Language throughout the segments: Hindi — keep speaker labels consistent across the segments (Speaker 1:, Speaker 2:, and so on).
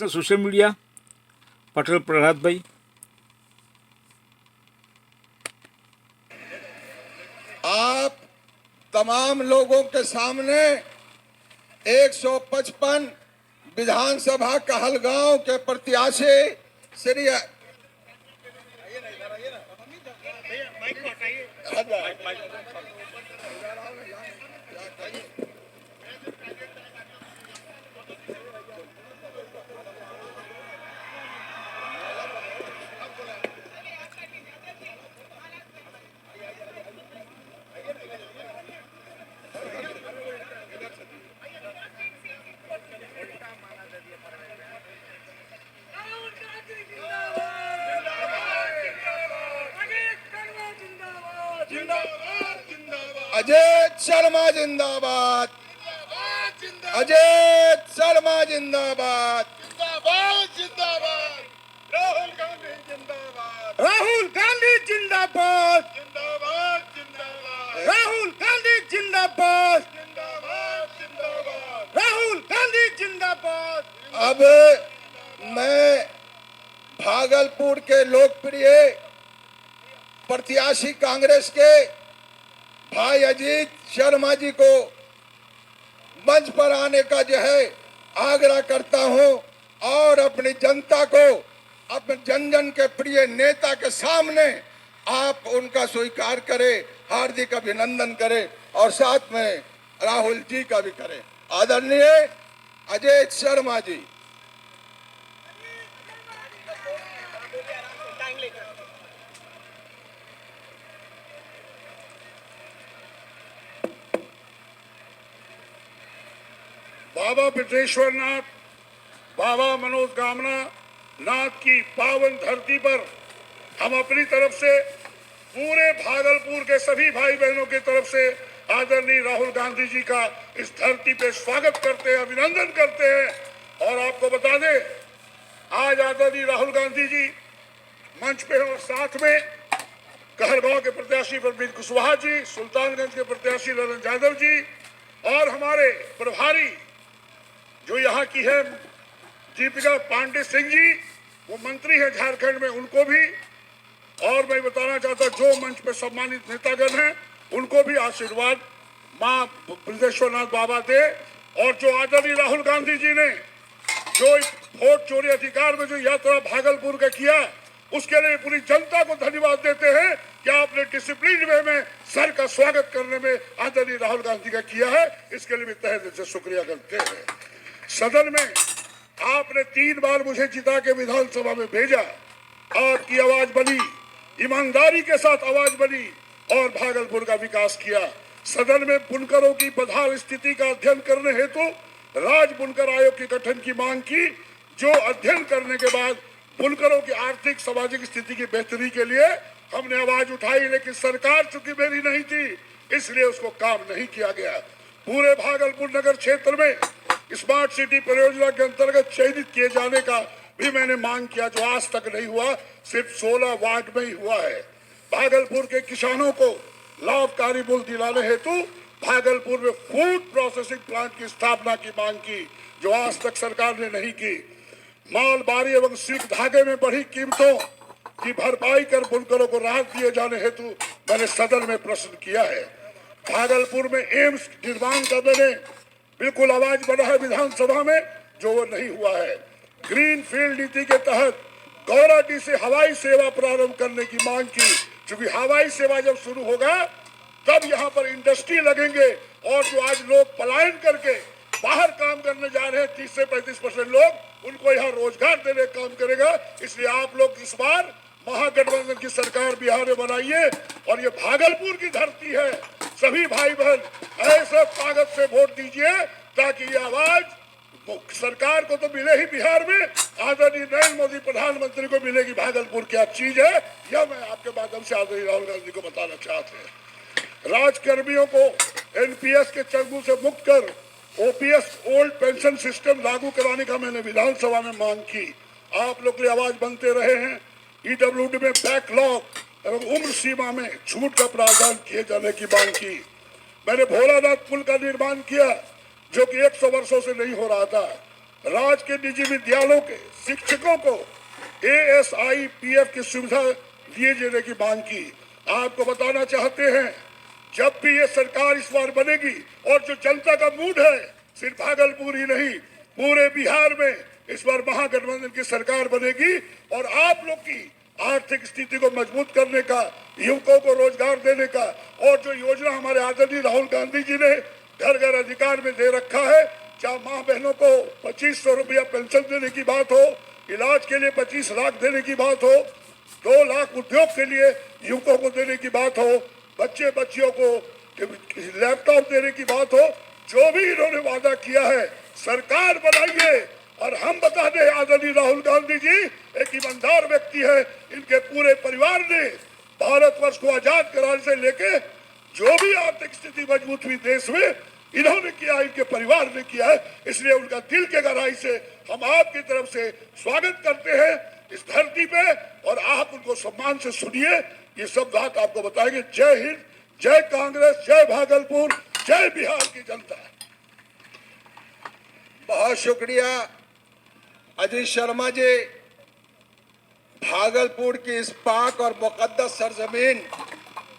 Speaker 1: सोशल मीडिया पटेल प्रहलाद भाई।
Speaker 2: आप तमाम लोगों के सामने 155 विधानसभा कहलगांव के प्रत्याशी श्री अजय शर्मा जिंदाबाद, अजय शर्मा जिंदाबाद, राहुल गांधी जिंदाबाद,
Speaker 3: राहुल गांधी जिंदाबाद,
Speaker 2: जिंदाबाद जिंदाबाद,
Speaker 3: राहुल गांधी जिंदाबाद,
Speaker 2: जिंदाबाद।
Speaker 3: राहुल गांधी जिंदाबाद।
Speaker 2: अब मैं भागलपुर के लोकप्रिय प्रत्याशी कांग्रेस के भाई अजीत शर्मा जी को मंच पर आने का जो है आग्रह करता हूं और अपनी जनता को, अपने जन जन के प्रिय नेता के सामने आप उनका स्वीकार करें, हार्दिक अभिनंदन करें और साथ में राहुल जी का भी करें। आदरणीय अजय शर्मा जी।
Speaker 3: बाबा बिदेश्वर नाथ, बाबा मनोकामना नाथ की पावन धरती पर हम अपनी तरफ से पूरे भागलपुर के सभी भाई बहनों की तरफ से आदरणीय राहुल गांधी जी का इस धरती पे स्वागत करते हैं, अभिनंदन करते हैं। और आपको बता दें, आज आदरणीय राहुल गांधी जी मंच पे और साथ में कहलगांव के प्रत्याशी परमीत कुशवाहा जी, सुल्तानगंज के प्रत्याशी ललन यादव जी और हमारे प्रभारी जो यहाँ की है दीपिका पांडे सिंह जी, वो मंत्री है झारखंड में, उनको भी। और मैं बताना चाहता जो मंच पे सम्मानित नेतागण हैं उनको भी आशीर्वाद माँ बिदेश्वरनाथ बाबा दे। और जो आदरणीय राहुल गांधी जी ने जो वोट चोरी अधिकार में जो यात्रा भागलपुर का किया, उसके लिए पूरी जनता को धन्यवाद देते हैं कि आपने डिसिप्लिन वे में सर का स्वागत करने में आदरणीय राहुल गांधी का किया है। इसके लिए भी तहे दिल से शुक्रिया करते हैं। सदन में आपने 3 बार मुझे जिता के विधानसभा में भेजा, आपकी आवाज बनी, ईमानदारी के साथ आवाज बनी और भागलपुर का विकास किया। सदन में बुनकरों की बदहाल स्थिति का अध्ययन करने हेतु राज बुनकर आयोग के गठन की मांग की, जो अध्ययन करने के बाद बुनकरों की आर्थिक सामाजिक स्थिति की बेहतरी के लिए हमने आवाज उठाई, लेकिन सरकार चूंकि मेरी नहीं थी इसलिए उसको काम नहीं किया गया। पूरे भागलपुर नगर क्षेत्र में स्मार्ट सिटी परियोजना के अंतर्गत चयनित किए जाने का भी मैंने मांग किया, जो आज तक नहीं हुआ, सिर्फ 16 वार्ड में ही हुआ है। भागलपुर के किसानों को लाभकारी मूल्य दिलाने हेतु भागलपुर में फूड प्रोसेसिंग प्लांट की स्थापना की मांग की, जो आज तक सरकार ने नहीं की। मालबारी एवं सिल्क धागे में बढ़ी कीमतों की भरपाई कर बुनकरों को राहत दिए जाने हेतु मैंने सदन में प्रश्न किया है। भागलपुर में एम्स निर्माण का मैंने बिल्कुल आवाज बढ़ा है विधानसभा में, जो वो नहीं हुआ है। ग्रीन फील्ड नीति के तहत गौराटी से हवाई सेवा प्रारंभ करने की मांग की, क्योंकि हवाई सेवा जब शुरू होगा तब यहाँ पर इंडस्ट्री लगेंगे और जो आज लोग पलायन करके बाहर काम करने जा रहे हैं 30 से 35% लोग, उनको यहाँ रोजगार देने का काम करेगा। इसलिए आप लोग इस बार महागठबंधन की सरकार बिहार में बनाइए और ये भागलपुर की धरती है। सभी भाई बहन ऐसे ताकत से वोट दीजिए ताकि ये आवाज सरकार को तो मिले ही बिहार में, आदरणीय नरेंद्र मोदी प्रधानमंत्री को मिलेगी भागलपुर क्या चीज है, यह मैं आपके माध्यम से आदरणीय राहुल गांधी को बताना चाहते हैं। राजकर्मियों को एनपीएस के चंगुल से मुक्त कर ओपीएस ओल्ड पेंशन सिस्टम लागू कराने का मैंने विधानसभा में मांग की। आप लोग की आवाज बनते रहे हैं। ईडब्ल्यूडी में बैकलॉग एवं उम्र सीमा में छूट का प्रावधान किए जाने की मांग की। मैंने भोलानाथ पुल का निर्माण किया, जो कि 100 वर्षों से नहीं हो रहा था। राज्य के निजी विद्यालयों के शिक्षकों को ASIPF की सुविधा दिए जाने की मांग की। आपको बताना चाहते हैं, जब भी ये सरकार इस बार बनेगी और जो जनता का मूड है, सिर्फ भागलपुर ही नहीं पूरे बिहार में इस बार महागठबंधन की सरकार बनेगी और आप लोग की आर्थिक स्थिति को मजबूत करने का, युवकों को रोजगार देने का और जो योजना हमारे आदरणीय राहुल गांधी जी ने घर घर अधिकार में दे रखा है, चाहे माँ बहनों को 2500 रुपया पेंशन देने की बात हो, इलाज के लिए 25 लाख देने की बात हो, 2 लाख उद्योग के लिए युवकों को देने की बात हो, बच्चे बच्चियों को लैपटॉप देने की बात हो, जो भी इन्होंने वादा किया है, सरकार बनाइए और हम बता दें, आदरणीय राहुल गांधी जी एक ईमानदार व्यक्ति है। इनके पूरे परिवार ने भारतवर्ष को आजाद कराने से लेके जो भी आर्थिक स्थिति मजबूत हुई देश में, इन्होंने किया, इनके परिवार ने किया है। इसलिए उनका दिल के गहराई से हम आपकी तरफ से स्वागत करते हैं इस धरती पे और आप उनको सम्मान से सुनिए। ये सब बात आपको बताएंगे। जय हिंद, जय कांग्रेस, जय भागलपुर, जय बिहार की जनता।
Speaker 2: बहुत शुक्रिया अजीत शर्मा जी। भागलपुर की इस पाक और मुकद्दस सरजमीन,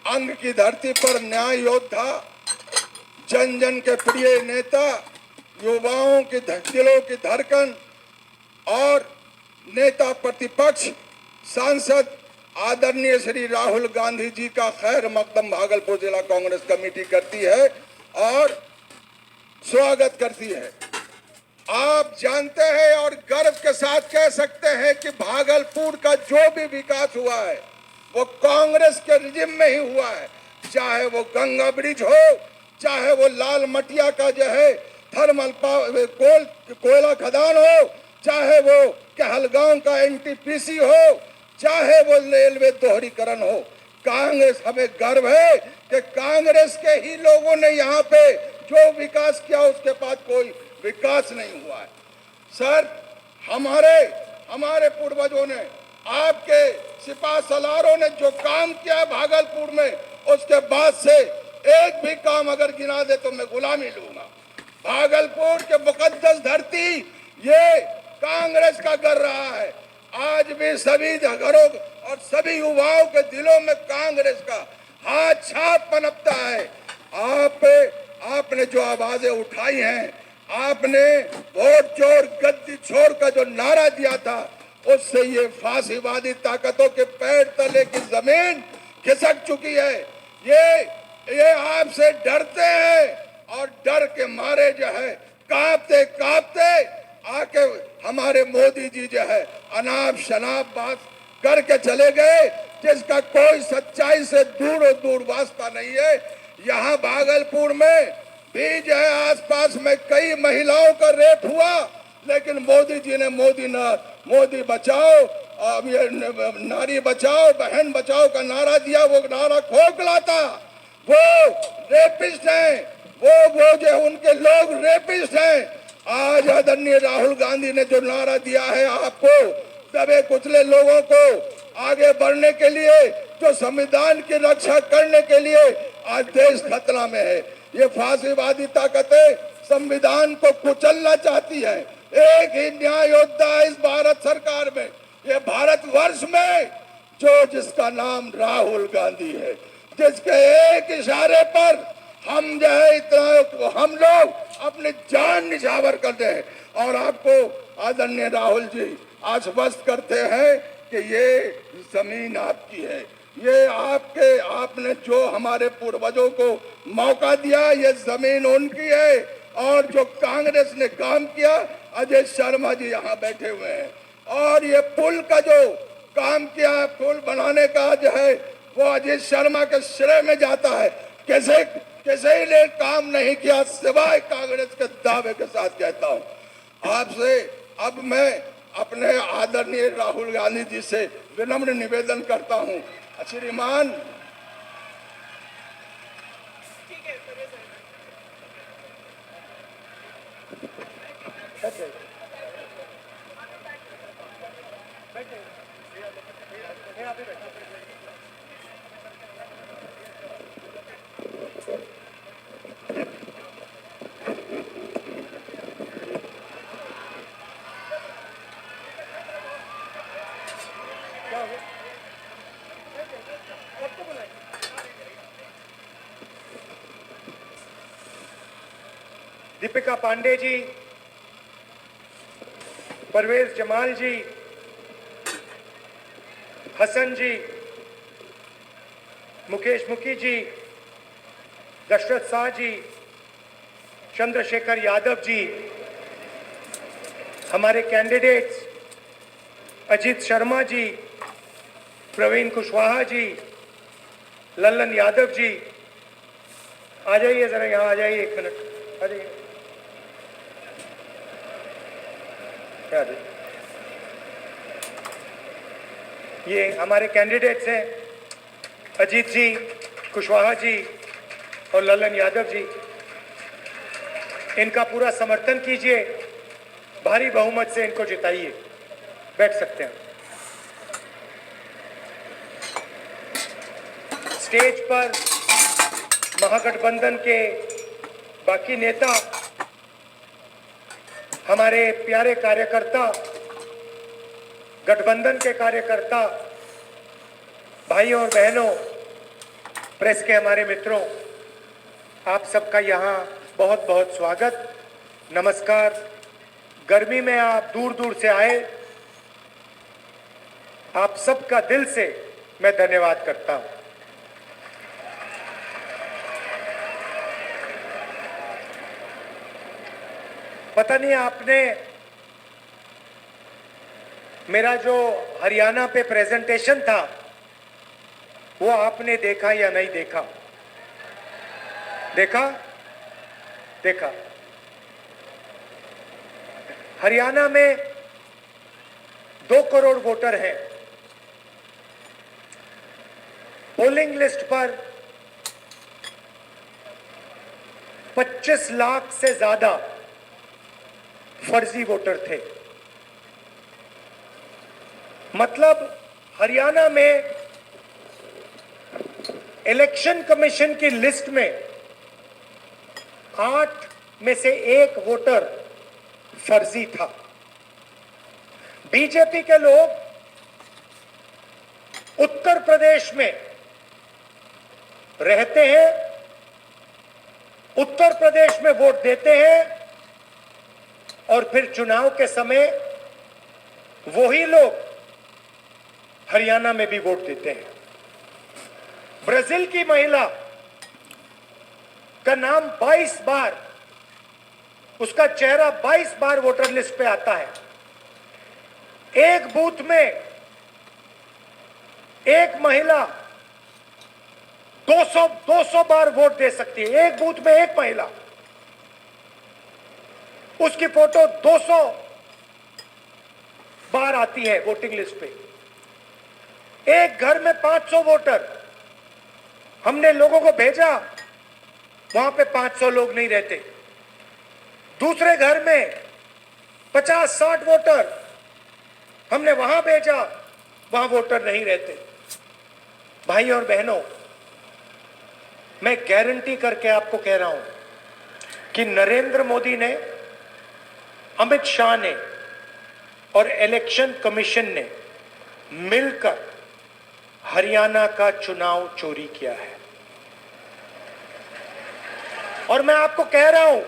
Speaker 2: अंग की धरती पर न्याय योद्धा, जन जन के प्रिय नेता, युवाओं के दिलों की धड़कन और नेता प्रतिपक्ष सांसद आदरणीय श्री राहुल गांधी जी का खैर मकदम भागलपुर जिला कांग्रेस कमेटी करती है और स्वागत करती है। आप जानते हैं और गर्व के साथ कह सकते हैं कि भागलपुर का जो भी विकास हुआ है वो कांग्रेस के रिजिम में ही हुआ है। चाहे वो गंगा ब्रिज हो, चाहे वो लाल मटिया का जो है थर्मल कोयला खदान हो, चाहे वो कहलगांव का NTPC हो, चाहे वो रेलवे दोहरीकरण हो। कांग्रेस, हमें गर्व है कि कांग्रेस के ही लोगों ने यहाँ पे जो विकास किया उसके बाद कोई विकास नहीं हुआ है। सर, हमारे पूर्वजों ने, आपके सिपा सलारों ने जो काम किया भागलपुर में, उसके बाद से एक भी काम अगर गिना दे तो मैं गुलामी लूंगा। भागलपुर के मुकद्दस धरती ये कांग्रेस का कर रहा है। आज भी सभी घरों और सभी युवाओं के दिलों में कांग्रेस का हाथ छाप पनपता है। आपने जो आवाजें उठाई हैं, आपने वोट चोर गद्दी छोड़ का जो नारा दिया था, उससे ये फांसीवादी ताकतों के पैर तले की जमीन खिसक चुकी है। ये आपसे डरते हैं और डर के मारे जो है कांपते कांपते आके हमारे मोदी जी जो है अनाप शनाप बात करके चले गए, जिसका कोई सच्चाई से दूर वास्ता नहीं है। यहाँ भागलपुर में भी जो है आसपास में कई महिलाओं का रेप हुआ, लेकिन मोदी जी ने मोदी बचाओ, अब ये नारी बचाओ, बहन बचाओ का नारा दिया। वो नारा खोखला था। वो रेपिस्ट हैं, वो जो उनके लोग रेपिस्ट हैं। आज आदरणीय राहुल गांधी ने जो नारा दिया है आपको, दबे कुचले लोगों को आगे बढ़ने के लिए, जो संविधान की रक्षा करने के लिए आज देश खतरा में है। ये फांसीवादी ताकतें संविधान को कुचलना चाहती है। एक ही न्याय योद्धा इस भारत सरकार में, ये भारतवर्ष में, जिसका नाम राहुल गांधी है, जिसके एक इशारे पर हम जो है इतना हम लोग अपनी जान निछावर करते हैं। और आपको आदरणीय राहुल जी आश्वस्त करते हैं कि ये जमीन आपकी है, ये आपने जो हमारे पूर्वजों को मौका दिया, ये जमीन उनकी है। और जो कांग्रेस ने काम किया, अजय शर्मा जी यहाँ बैठे हुए हैं, और ये पुल का जो काम किया, पुल बनाने का जो है वो अजय शर्मा के श्रेय में जाता है। किसी ने काम नहीं किया सिवाय कांग्रेस के दावे के साथ कहता हूँ आपसे। अब मैं अपने आदरणीय राहुल गांधी जी से विनम्र निवेदन करता हूँ, श्रीमान
Speaker 4: दीपिका पांडे जी, परवेज जमाल जी, हसन जी, मुकेश मुखी जी, दशरथ शाह जी, चंद्रशेखर यादव जी, हमारे कैंडिडेट्स अजीत शर्मा जी, प्रवीण कुशवाहा जी, लल्लन यादव जी, आ जाइए जरा यहाँ आ जाइए, एक मिनट आ जाइए। क्या दे? ये हमारे कैंडिडेट्स हैं अजीत जी, कुशवाहा जी और लल्लन यादव जी। इनका पूरा समर्थन कीजिए, भारी बहुमत से इनको जिताइए। बैठ सकते हैं। स्टेज पर महागठबंधन के बाकी नेता, हमारे प्यारे कार्यकर्ता, गठबंधन के कार्यकर्ता, भाइयों और बहनों, प्रेस के हमारे मित्रों, आप सबका यहाँ बहुत बहुत स्वागत, नमस्कार। गर्मी में आप दूर दूर से आए, आप सबका दिल से मैं धन्यवाद करता हूं। पता नहीं आपने मेरा जो हरियाणा पे प्रेजेंटेशन था वो आपने देखा या नहीं देखा? देखा? देखा। हरियाणा में 2 करोड़ वोटर हैं। पोलिंग लिस्ट पर 25 लाख से ज्यादा फर्जी वोटर थे। मतलब हरियाणा में इलेक्शन कमीशन की लिस्ट में 8 में से 1 वोटर फर्जी था। बीजेपी के लोग उत्तर प्रदेश में रहते हैं, उत्तर प्रदेश में वोट देते हैं और फिर चुनाव के समय वही लोग हरियाणा में भी वोट देते हैं। ब्राजील की महिला का नाम 22 बार, उसका चेहरा 22 बार वोटर लिस्ट पे आता है। एक बूथ में एक महिला 200 बार वोट दे सकती है। एक बूथ में एक महिला, उसकी फोटो 200 बार आती है वोटिंग लिस्ट पे। एक घर में 500 वोटर, हमने लोगों को भेजा, वहां पे 500 लोग नहीं रहते। दूसरे घर में 50-60 वोटर, हमने वहां भेजा, वहां वोटर नहीं रहते। भाई और बहनों, मैं गारंटी करके आपको कह रहा हूं कि नरेंद्र मोदी ने, अमित शाह ने और इलेक्शन कमीशन ने मिलकर हरियाणा का चुनाव चोरी किया है। और मैं आपको कह रहा हूं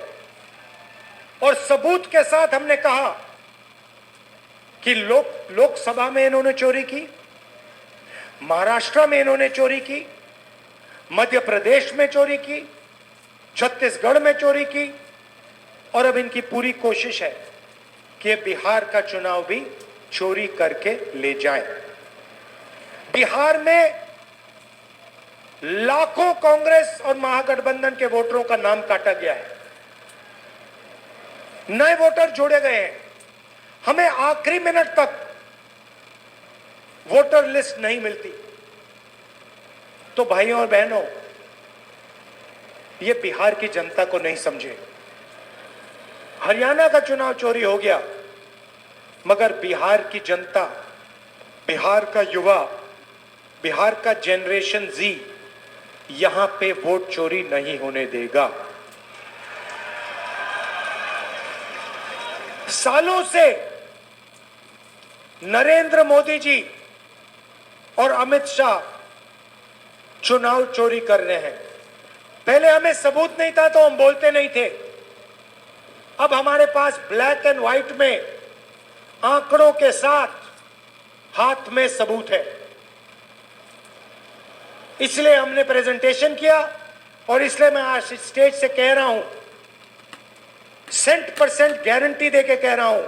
Speaker 4: और सबूत के साथ हमने कहा कि लोकसभा में इन्होंने चोरी की, महाराष्ट्र में इन्होंने चोरी की, मध्य प्रदेश में चोरी की, छत्तीसगढ़ में चोरी की, और अब इनकी पूरी कोशिश है कि बिहार का चुनाव भी चोरी करके ले जाएं। बिहार में लाखों कांग्रेस और महागठबंधन के वोटरों का नाम काटा गया है, नए वोटर जोड़े गए हैं। हमें आखिरी मिनट तक वोटर लिस्ट नहीं मिलती। तो भाइयों और बहनों, ये बिहार की जनता को नहीं समझे। हरियाणा का चुनाव चोरी हो गया, मगर बिहार की जनता, बिहार का युवा, बिहार का जनरेशन जी यहां पे वोट चोरी नहीं होने देगा। सालों से नरेंद्र मोदी जी और अमित शाह चुनाव चोरी कर रहे हैं। पहले हमें सबूत नहीं था तो हम बोलते नहीं थे, अब हमारे पास ब्लैक एंड व्हाइट में आंकड़ों के साथ हाथ में सबूत है। इसलिए हमने प्रेजेंटेशन किया और इसलिए मैं आज स्टेज से कह रहा हूं, 100% गारंटी देके कह रहा हूं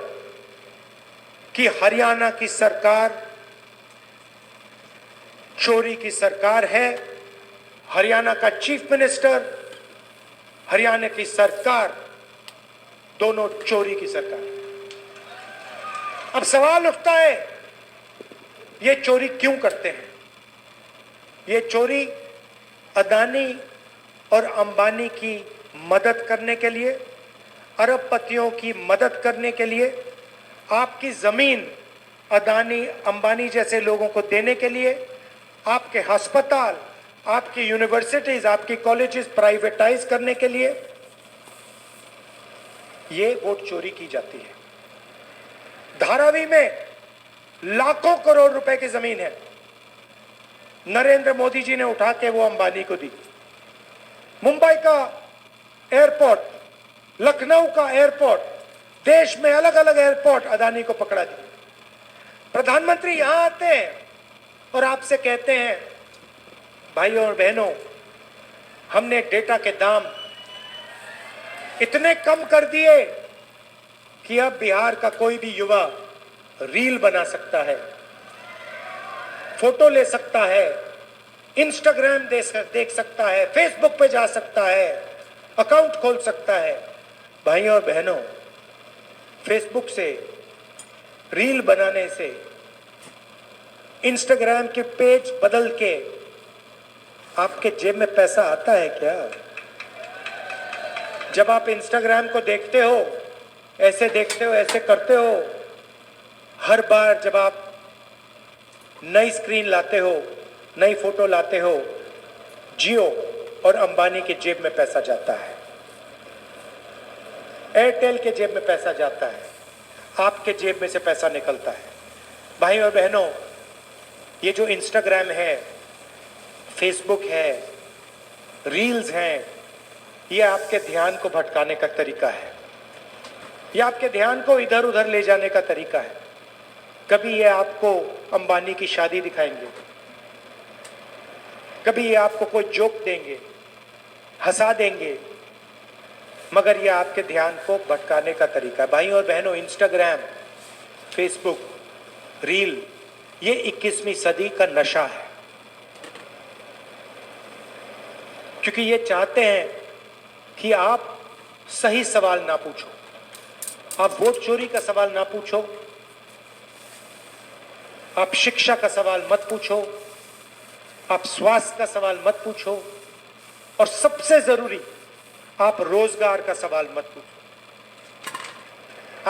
Speaker 4: कि हरियाणा की सरकार चोरी की सरकार है। हरियाणा का चीफ मिनिस्टर, हरियाणा की सरकार, दोनों चोरी की सरकार। अब सवाल उठता है, ये चोरी क्यों करते हैं? ये चोरी अदानी और अंबानी की मदद करने के लिए, अरबपतियों की मदद करने के लिए, आपकी जमीन अदानी अंबानी जैसे लोगों को देने के लिए, आपके अस्पताल, आपकी यूनिवर्सिटीज, आपकी कॉलेजेस प्राइवेटाइज करने के लिए ये वोट चोरी की जाती है। धारावी में लाखों करोड़ रुपए की जमीन है, नरेंद्र मोदी जी ने उठा के वो अंबानी को दी। मुंबई का एयरपोर्ट, लखनऊ का एयरपोर्ट, देश में अलग अलग एयरपोर्ट अदानी को पकड़ा दी। प्रधानमंत्री यहां आते हैं और आपसे कहते हैं, भाइयों और बहनों, हमने डेटा के दाम इतने कम कर दिए कि अब बिहार का कोई भी युवा रील बना सकता है, फोटो ले सकता है, इंस्टाग्राम देख सकता है, फेसबुक पे जा सकता है, अकाउंट खोल सकता है। भाइयों और बहनों, फेसबुक से, रील बनाने से, इंस्टाग्राम के पेज बदल के आपके जेब में पैसा आता है क्या? जब आप इंस्टाग्राम को देखते हो, ऐसे देखते हो, ऐसे करते हो, हर बार जब आप नई स्क्रीन लाते हो, नई फोटो लाते हो, जियो और अंबानी के जेब में पैसा जाता है, एयरटेल के जेब में पैसा जाता है, आपके जेब में से पैसा निकलता है। भाई और बहनों, ये जो इंस्टाग्राम है, फेसबुक है, रील्स हैं, ये आपके ध्यान को भटकाने का तरीका है, ये आपके ध्यान को इधर उधर ले जाने का तरीका है। कभी ये आपको अंबानी की शादी दिखाएंगे, कभी ये आपको कोई जोक देंगे, हंसा देंगे, मगर ये आपके ध्यान को भटकाने का तरीका है। भाइयों और बहनों, इंस्टाग्राम, फेसबुक, रील, ये 21वीं सदी का नशा है, क्योंकि ये चाहते हैं कि आप सही सवाल ना पूछो, आप वोट चोरी का सवाल ना पूछो, आप शिक्षा का सवाल मत पूछो, आप स्वास्थ्य का सवाल मत पूछो, और सबसे जरूरी, आप रोजगार का सवाल मत पूछो।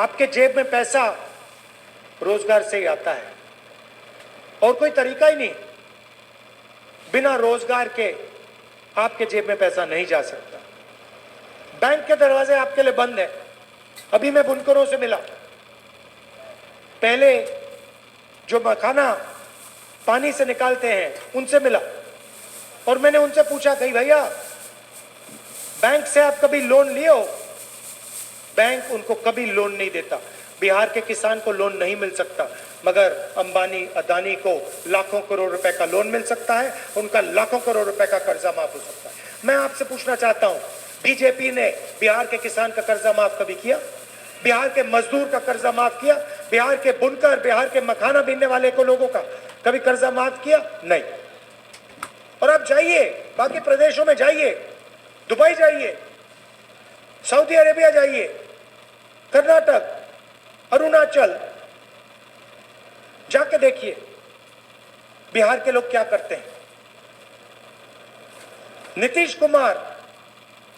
Speaker 4: आपके जेब में पैसा रोजगार से ही आता है, और कोई तरीका ही नहीं। बिना रोजगार के आपके जेब में पैसा नहीं जा सकता। बैंक के दरवाजे आपके लिए बंद है। अभी मैं बुनकरों से मिला, पहले जो मखाना पानी से निकालते हैं उनसे मिला, और मैंने उनसे पूछा, कही भैया बैंक से आप कभी लोन लिए हो? बैंक उनको कभी लोन नहीं देता। बिहार के किसान को लोन नहीं मिल सकता, मगर अंबानी अदानी को लाखों करोड़ रुपए का लोन मिल सकता है, उनका लाखों करोड़ रुपए का कर्जा माफ हो सकता है। मैं आपसे पूछना चाहता हूं, बीजेपी ने बिहार के किसान का कर्जा माफ कभी किया? बिहार के मजदूर का कर्जा माफ किया? बिहार के बुनकर, बिहार के मखाना बीनने वाले को लोगों का कभी कर्जा माफ किया? नहीं। और आप जाइए, बाकी प्रदेशों में जाइए, दुबई जाइए, सऊदी अरेबिया जाइए, कर्नाटक, अरुणाचल, जाके देखिए बिहार के लोग क्या करते हैं। नीतीश कुमार,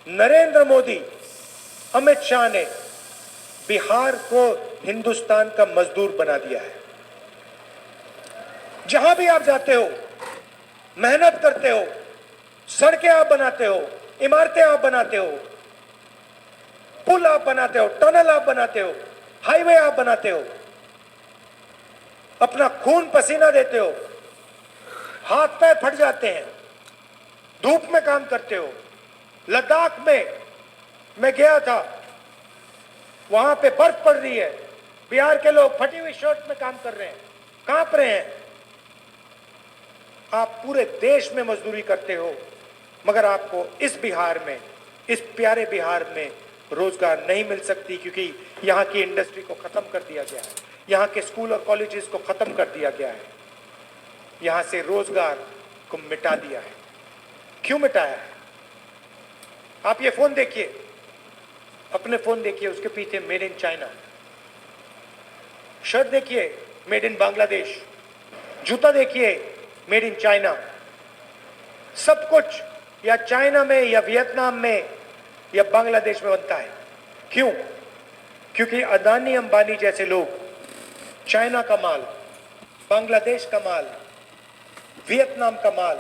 Speaker 4: नरेंद्र मोदी, अमित शाह ने बिहार को हिंदुस्तान का मजदूर बना दिया है। जहां भी आप जाते हो, मेहनत करते हो, सड़कें आप बनाते हो, इमारतें आप बनाते हो, पुल आप बनाते हो, टनल आप बनाते हो, हाईवे आप बनाते हो, अपना खून पसीना देते हो, हाथ पैर फट जाते हैं, धूप में काम करते हो। लद्दाख में मैं गया था, वहां पे बर्फ पड़ रही है, बिहार के लोग फटी हुई शर्ट में काम कर रहे हैं, कांप रहे हैं। आप पूरे देश में मजदूरी करते हो, मगर आपको इस बिहार में, इस प्यारे बिहार में रोजगार नहीं मिल सकती, क्योंकि यहाँ की इंडस्ट्री को खत्म कर दिया गया है, यहाँ के स्कूल और कॉलेजेस को खत्म कर दिया गया है, यहाँ से रोजगार को मिटा दिया है। क्यों मिटाया है? आप ये फोन देखिए, अपने फोन देखिए, उसके पीछे मेड इन चाइना, शर्ट देखिए मेड इन बांग्लादेश, जूता देखिए मेड इन चाइना। सब कुछ या चाइना में या वियतनाम में या बांग्लादेश में बनता है। क्यों? क्योंकि अदानी अंबानी जैसे लोग चाइना का माल, बांग्लादेश का माल, वियतनाम का माल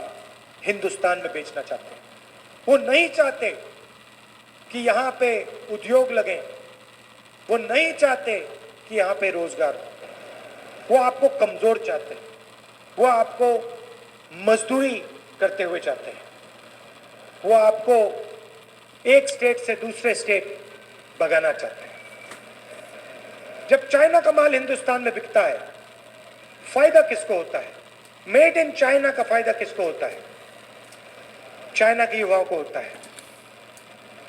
Speaker 4: हिंदुस्तान में बेचना चाहते हैं। वो नहीं चाहते कि यहां पे उद्योग लगे, वो नहीं चाहते कि यहां पे रोजगार हो। वो आपको कमजोर चाहते हैं, वो आपको मजदूरी करते हुए चाहते हैं, वो आपको एक स्टेट से दूसरे स्टेट भगाना चाहते हैं। जब चाइना का माल हिंदुस्तान में बिकता है, फायदा किसको होता है? मेड इन चाइना का फायदा किसको होता है? चाइना के युवाओं को होता है,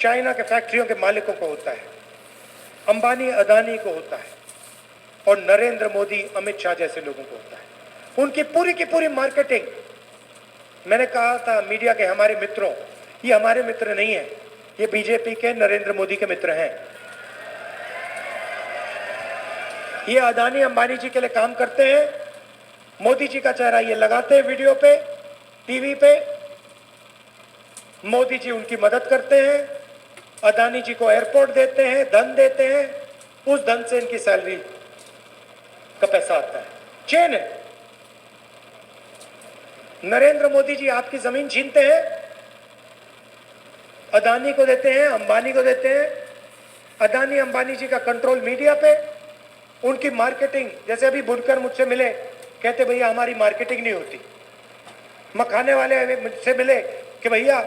Speaker 4: चाइना के फैक्ट्रियों के मालिकों को होता है, अंबानी अदानी को होता है, और नरेंद्र मोदी अमित शाह जैसे लोगों को होता है। उनकी पूरी की पूरी मार्केटिंग, मैंने कहा था मीडिया के हमारे मित्रों, ये हमारे मित्र नहीं है, ये बीजेपी के नरेंद्र मोदी के मित्र हैं। ये अदानी अंबानी जी के लिए काम करते हैं, मोदी जी का चेहरा ये लगाते हैं वीडियो पे, टीवी पे, मोदी जी उनकी मदद करते हैं, अदानी जी को एयरपोर्ट देते हैं, धन देते हैं, उस धन से इनकी सैलरी का पैसा आता है। चेन है। नरेंद्र मोदी जी आपकी जमीन छीनते हैं, अदानी को देते हैं, अंबानी को देते हैं। अदानी अंबानी जी का कंट्रोल मीडिया पे, उनकी मार्केटिंग, जैसे अभी बुनकर मुझसे मिले, कहते भैया हमारी मार्केटिंग नहीं होती। मखाने वाले मुझसे मिले कि भैया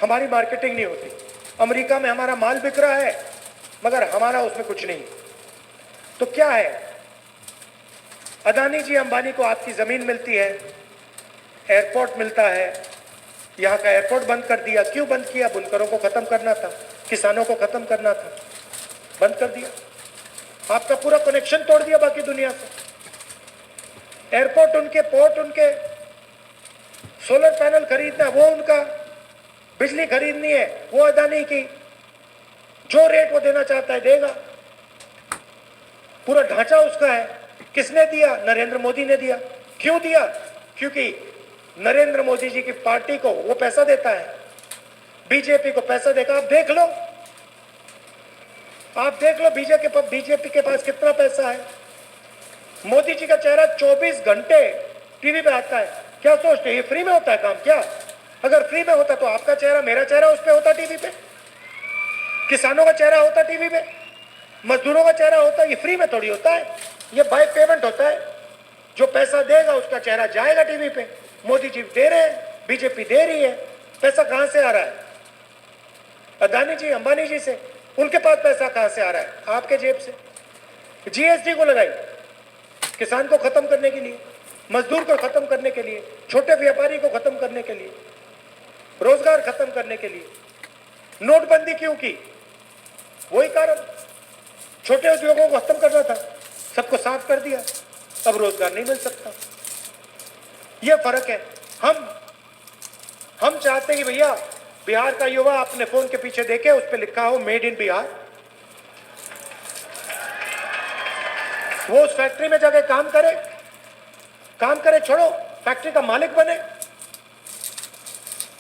Speaker 4: हमारी मार्केटिंग नहीं होती, अमेरिका में हमारा माल बिक रहा है मगर हमारा उसमें कुछ नहीं। तो क्या है? अदानी जी अंबानी को आपकी जमीन मिलती है, एयरपोर्ट मिलता है, यहाँ का एयरपोर्ट बंद कर दिया। क्यों बंद किया? बुनकरों को खत्म करना था, किसानों को खत्म करना था, बंद कर दिया। आपका पूरा कनेक्शन तोड़ दिया बाकी दुनिया से। एयरपोर्ट उनके, पोर्ट उनके, सोलर पैनल खरीदना वो उनका, बिजली खरीदनी है वो अदानी की, जो रेट वो देना चाहता है देगा, पूरा ढांचा उसका है। किसने दिया? नरेंद्र मोदी ने दिया। क्यों दिया? क्योंकि नरेंद्र मोदी जी की पार्टी को वो पैसा देता है, बीजेपी को पैसा देगा। आप देख लो, आप देख लो बीजेपी के पास कितना पैसा है। मोदी जी का चेहरा 24 घंटे टीवी पे आता है। क्या सोचते हैं ये फ्री में होता है काम? क्या अगर फ्री में होता तो आपका चेहरा, मेरा चेहरा उस पे होता टीवी पे, किसानों का चेहरा होता टीवी पे, मजदूरों का चेहरा होता। ये फ्री में थोड़ी होता है, ये बाय पेमेंट होता है। जो पैसा देगा उसका चेहरा जाएगा टीवी पे। मोदी जी दे रहे हैं, बीजेपी दे रही है। पैसा कहां से आ रहा है? अदानी जी अंबानी जी से। उनके पास पैसा कहां से आ रहा है? आपके जेब से। जीएसटी को लगाई किसान को खत्म करने के लिए, मजदूर को खत्म करने के लिए, छोटे व्यापारी को खत्म करने के लिए, रोजगार खत्म करने के लिए। नोटबंदी क्यों की? वही कारण, छोटे उद्योगों को खत्म करना था, सबको साफ कर दिया, अब रोजगार नहीं मिल सकता। यह फर्क है। हम चाहते हैं कि भैया बिहार का युवा अपने फोन के पीछे देखे, उस पर लिखा हो मेड इन बिहार, वो उस फैक्ट्री में जाके काम करे, छोड़ो फैक्ट्री का मालिक बने,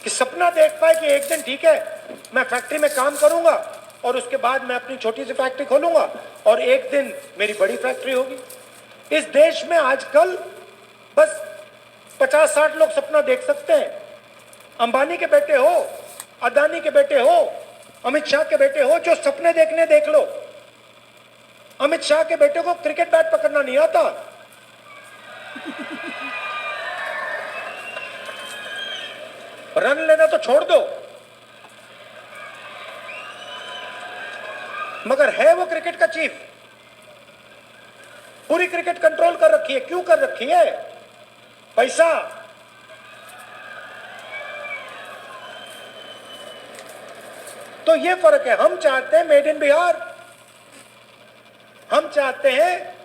Speaker 4: कि सपना देख पाए कि एक दिन ठीक है मैं फैक्ट्री में काम करूंगा और उसके बाद मैं अपनी छोटी सी फैक्ट्री खोलूंगा और एक दिन मेरी बड़ी फैक्ट्री होगी। इस देश में आजकल बस 50-60 लोग सपना देख सकते हैं। अंबानी के बेटे हो, अदानी के बेटे हो, अमित शाह के बेटे हो, जो सपने देखने देख लो। अमित शाह के बेटे को क्रिकेट बैट पकड़ना नहीं आता। रन लेना तो छोड़ दो, मगर है वो क्रिकेट का चीफ, पूरी क्रिकेट कंट्रोल कर रखी है। क्यों कर रखी है? पैसा। तो ये फर्क है। हम चाहते हैं मेड इन बिहार। हम चाहते हैं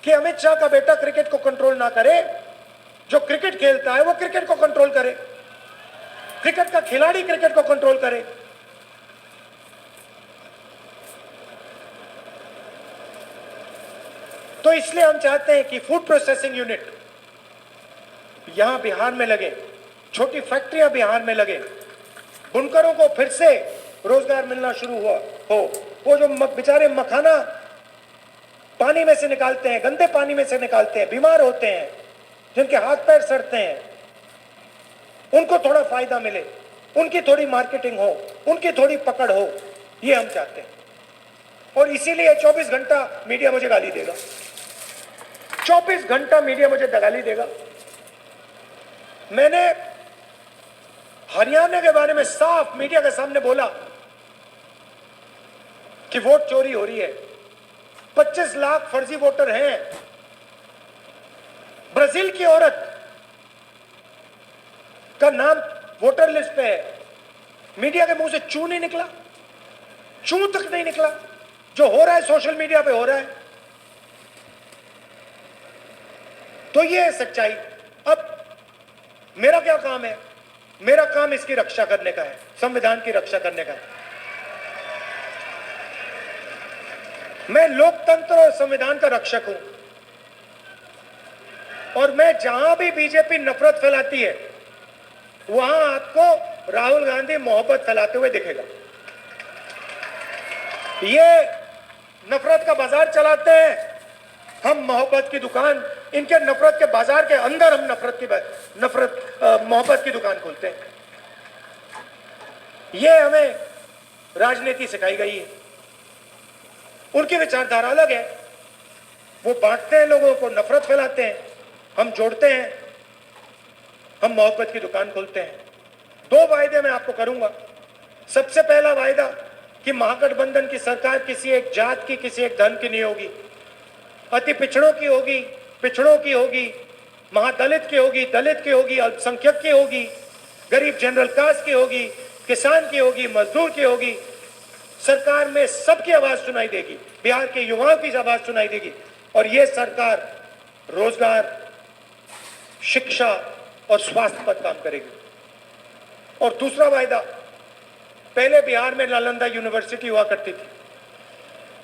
Speaker 4: कि अमित शाह का बेटा क्रिकेट को कंट्रोल ना करे, जो क्रिकेट खेलता है वो क्रिकेट को कंट्रोल करे, क्रिकेट का खिलाड़ी क्रिकेट को कंट्रोल करे। तो इसलिए हम चाहते हैं कि फूड प्रोसेसिंग यूनिट यहां बिहार में लगे, छोटी फैक्ट्रियां बिहार में लगे, बुनकरों को फिर से रोजगार मिलना शुरू हुआ हो। वो जो बेचारे मखाना पानी में से निकालते हैं, गंदे पानी में से निकालते हैं, बीमार होते हैं, जिनके हाथ पैर सड़ते हैं, उनको थोड़ा फायदा मिले, उनकी थोड़ी मार्केटिंग हो, उनकी थोड़ी पकड़ हो, ये हम चाहते हैं। और इसीलिए 24 घंटा मीडिया मुझे गाली देगा, 24 घंटा मीडिया मुझे गाली देगा। मैंने हरियाणा के बारे में साफ मीडिया के सामने बोला कि वोट चोरी हो रही है, 25 लाख फर्जी वोटर हैं। ब्राजील की औरत का नाम वोटर लिस्ट पे है, मीडिया के मुंह से चू नहीं निकला, चू तक नहीं निकला। जो हो रहा है सोशल मीडिया पे हो रहा है। तो ये है सच्चाई। अब मेरा क्या काम है? मेरा काम इसकी रक्षा करने का है, संविधान की रक्षा करने का है। मैं लोकतंत्र और संविधान का रक्षक हूं, और मैं जहां भी बीजेपी नफरत फैलाती है वहां आपको राहुल गांधी मोहब्बत फैलाते हुए दिखेगा। ये नफरत का बाजार चलाते हैं, हम मोहब्बत की दुकान, इनके नफरत के बाजार के अंदर हम मोहब्बत की दुकान खोलते हैं। ये हमें राजनीति सिखाई गई है। उनकी विचारधारा अलग है। वो बांटते हैं लोगों को, नफरत फैलाते हैं, हम जोड़ते हैं, हम मोहब्बत की दुकान खोलते हैं। 2 वायदे मैं आपको करूंगा। सबसे पहला वायदा कि महागठबंधन की सरकार किसी एक जात की, किसी एक धर्म की नहीं होगी, अति पिछड़ों की होगी, पिछड़ों की होगी, महादलित की होगी, दलित की होगी, अल्पसंख्यक की होगी, गरीब जनरल कास्ट की होगी, किसान की होगी, मजदूर की होगी। सरकार में सबकी आवाज सुनाई देगी, बिहार के युवाओं की आवाज सुनाई देगी। और यह सरकार रोजगार, शिक्षा और स्वास्थ्य पर काम करेगी। और दूसरा वायदा, पहले बिहार में नालंदा यूनिवर्सिटी हुआ करती थी,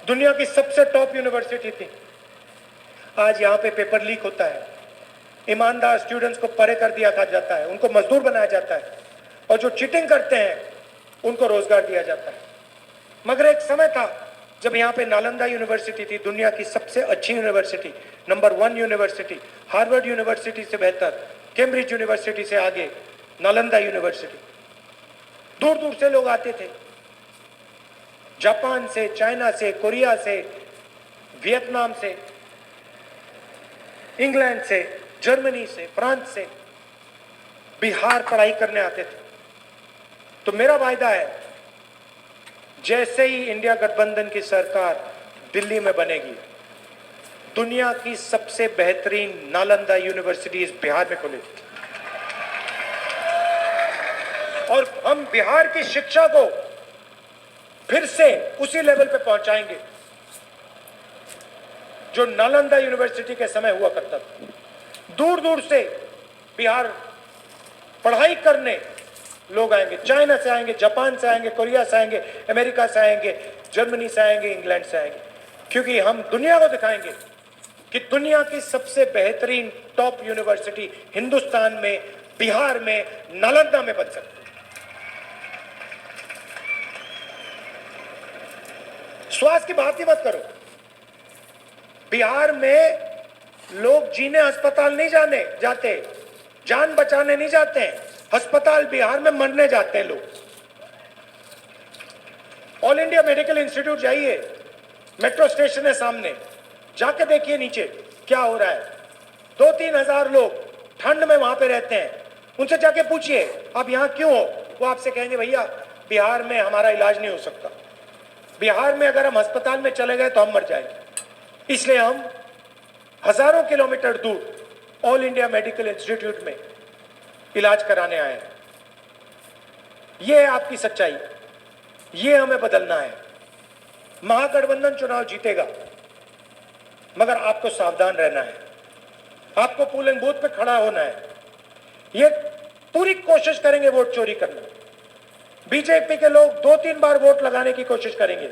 Speaker 4: दुनिया की सबसे टॉप यूनिवर्सिटी थी। आज यहां पे पेपर लीक होता है, ईमानदार स्टूडेंट्स को परे कर दिया जाता है, उनको मजदूर बनाया जाता है, और जो चीटिंग करते हैं उनको रोजगार दिया जाता है। मगर एक समय था जब यहाँ पे नालंदा यूनिवर्सिटी थी, दुनिया की सबसे अच्छी university, number 1 university, Harvard university से बेहतर, कैम्ब्रिज यूनिवर्सिटी से आगे नालंदा यूनिवर्सिटी। दूर दूर से लोग आते थे, जापान से, चाइना से, कोरिया से, वियतनाम से, इंग्लैंड से, जर्मनी से, फ्रांस से बिहार पढ़ाई करने आते थे। तो मेरा वायदा है, जैसे ही इंडिया गठबंधन की सरकार दिल्ली में बनेगी, दुनिया की सबसे बेहतरीन नालंदा यूनिवर्सिटी इस बिहार में खुलेगी। और हम बिहार की शिक्षा को फिर से उसी लेवल पे पहुंचाएंगे जो नालंदा यूनिवर्सिटी के समय हुआ करता था। दूर दूर से बिहार पढ़ाई करने लोग आएंगे, चाइना से आएंगे, जापान से आएंगे, कोरिया से आएंगे, अमेरिका से आएंगे, जर्मनी से आएंगे, इंग्लैंड से आएंगे, क्योंकि हम दुनिया को दिखाएंगे कि दुनिया की सबसे बेहतरीन टॉप यूनिवर्सिटी हिंदुस्तान में, बिहार में, नालंदा में बन सकती है। स्वास्थ्य की बात ही मत करो। बिहार में लोग जीने अस्पताल नहीं जाते, जान बचाने नहीं जाते हैं, अस्पताल बिहार में मरने जाते हैं लोग। ऑल इंडिया मेडिकल इंस्टीट्यूट जाइए, मेट्रो स्टेशन है सामने, जाके देखिए नीचे क्या हो रहा है। 2-3 हजार लोग ठंड में वहां पे रहते हैं, उनसे जाके पूछिए आप यहां क्यों हो, वो आपसे कहेंगे भैया बिहार में हमारा इलाज नहीं हो सकता, बिहार में अगर हम अस्पताल में चले गए तो हम मर जाएंगे, इसलिए हम हजारों किलोमीटर दूर ऑल इंडिया मेडिकल इंस्टीट्यूट में इलाज कराने आए हैं। ये है आपकी सच्चाई, ये हमें बदलना है। महागठबंधन चुनाव जीतेगा, मगर आपको सावधान रहना है, आपको पोलिंग बूथ पे खड़ा होना है। ये पूरी कोशिश करेंगे वोट चोरी करना, बीजेपी के लोग 2-3 बार वोट लगाने की कोशिश करेंगे,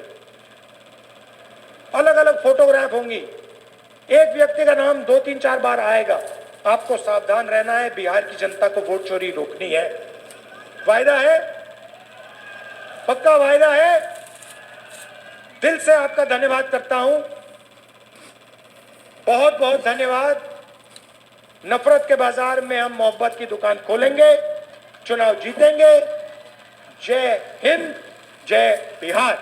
Speaker 4: अलग अलग फोटोग्राफ होंगी, एक व्यक्ति का नाम 2-3-4 बार आएगा। आपको सावधान रहना है, बिहार की जनता को वोट चोरी रोकनी है। वायदा है, पक्का वायदा है। दिल से आपका धन्यवाद करता हूं, बहुत बहुत धन्यवाद। नफरत के बाजार में हम मोहब्बत की दुकान खोलेंगे, चुनाव जीतेंगे। जय हिंद, जय बिहार।